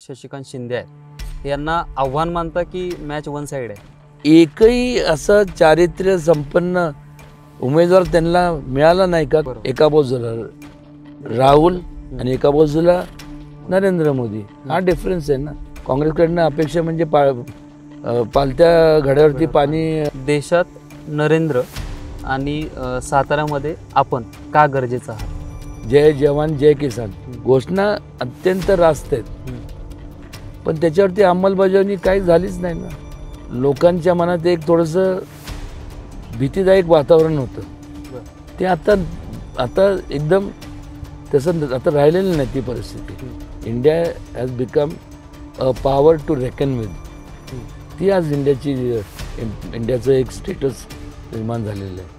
शशिकांत शिंदे आहेत यांना आव्हान मानता की मॅच वन साइड आहे? एकही असं चारित्र्य संपन्न उमेदवार त्यांना मिळाला नाही का? एका बाजूला राहुल आणि एका बाजूला नरेंद्र मोदी. हा डिफरन्स आहे ना. काँग्रेसकडनं अपेक्षा म्हणजे पालत्या घड्यावरती पाणी. देशात नरेंद्र आणि साताऱ्यामध्ये आपण का गरजेचं आहात? जय जवान जय किसान घोषणा अत्यंत रास्त आहेत, पण त्याच्यावरती अंमलबजावणी काही झालीच नाही ना. लोकांच्या मनात एक थोडंसं भीतीदायक वातावरण होतं. ते आता एकदम तसं आता राहिलेलं नाही ती परिस्थिती. India has become a power to reckon with. ती आज इंडियाचं एक स्टेटस निर्माण झालेलं आहे.